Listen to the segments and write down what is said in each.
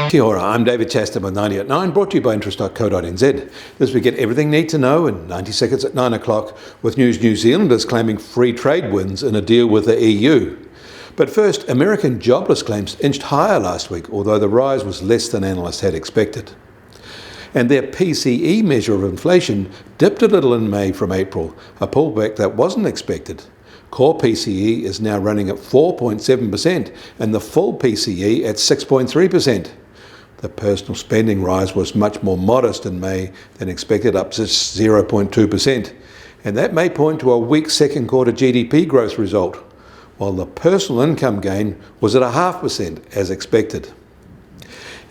Kia ora, I'm David Chaston with 90 at 9, brought to you by interest.co.nz. This week, get everything you need to know in 90 seconds at 9 o'clock, with New Zealanders claiming free trade wins in a deal with the EU. But first, American jobless claims inched higher last week, although the rise was less than analysts had expected. And their PCE measure of inflation dipped a little in May from April, a pullback that wasn't expected. Core PCE is now running at 4.7% and the full PCE at 6.3%. The personal spending rise was much more modest in May than expected, up to 0.2%. And that may point to a weak second quarter GDP growth result, while the personal income gain was at 0.5% as expected.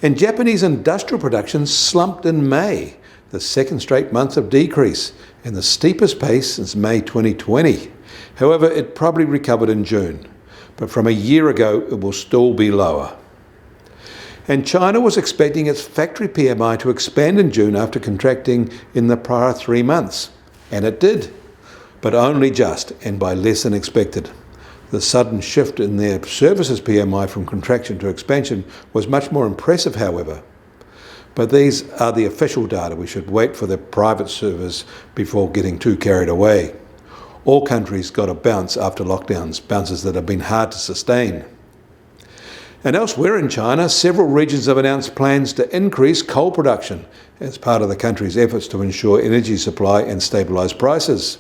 And Japanese industrial production slumped in May, the second straight month of decrease, and the steepest pace since May 2020. However, it probably recovered in June, but from a year ago it will still be lower. And China was expecting its factory PMI to expand in June after contracting in the prior 3 months. And it did, but only just, and by less than expected. The sudden shift in their services PMI from contraction to expansion was much more impressive, however. But these are the official data. We should wait for the private service before getting too carried away. All countries got a bounce after lockdowns, bounces that have been hard to sustain. And elsewhere in China, several regions have announced plans to increase coal production as part of the country's efforts to ensure energy supply and stabilise prices.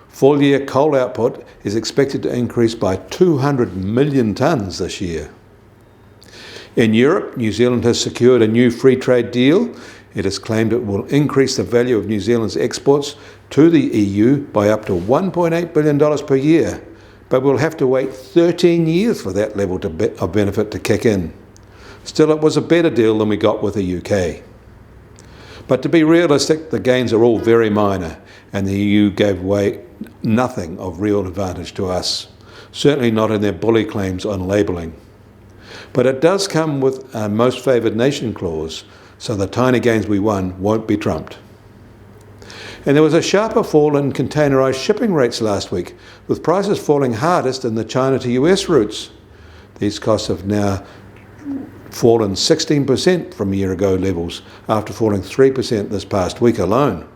Full-year coal output is expected to increase by 200 million tonnes this year. In Europe, New Zealand has secured a new free trade deal. It has claimed it will increase the value of New Zealand's exports to the EU by up to $1.8 billion per year, but we'll have to wait 13 years for that level of benefit to kick in. Still, it was a better deal than we got with the UK. But to be realistic, the gains are all very minor, and the EU gave away nothing of real advantage to us, certainly not in their bully claims on labelling. But it does come with a most favoured nation clause, so the tiny gains we won won't be trumped. And there was a sharper fall in containerised shipping rates last week, with prices falling hardest in the China to US routes. These costs have now fallen 16% from year-ago levels, after falling 3% this past week alone.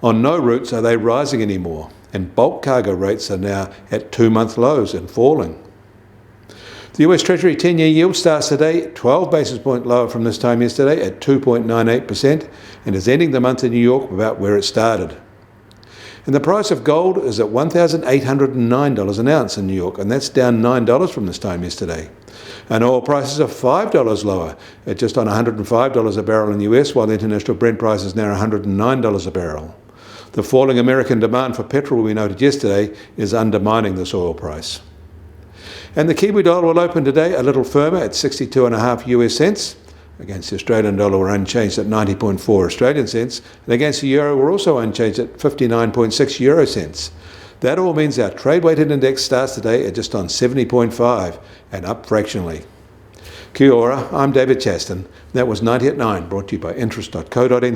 On no routes are they rising anymore, and bulk cargo rates are now at 2-month lows and falling. The US Treasury 10-year yield starts today 12 basis points lower from this time yesterday at 2.98% and is ending the month in New York about where it started. And the price of gold is at $1,809 an ounce in New York, and that's down $9 from this time yesterday. And oil prices are $5 lower at just on $105 a barrel in the US, while the international Brent price is now $109 a barrel. The falling American demand for petrol we noted yesterday is undermining this oil price. And the Kiwi dollar will open today a little firmer at 62.5 US cents. Against the Australian dollar, we're unchanged at 90.4 Australian cents. And against the euro, we're also unchanged at 59.6 euro cents. That all means our trade-weighted index starts today at just on 70.5 and up fractionally. Kia ora, I'm David Chaston. That was 90 at 9, brought to you by interest.co.nz.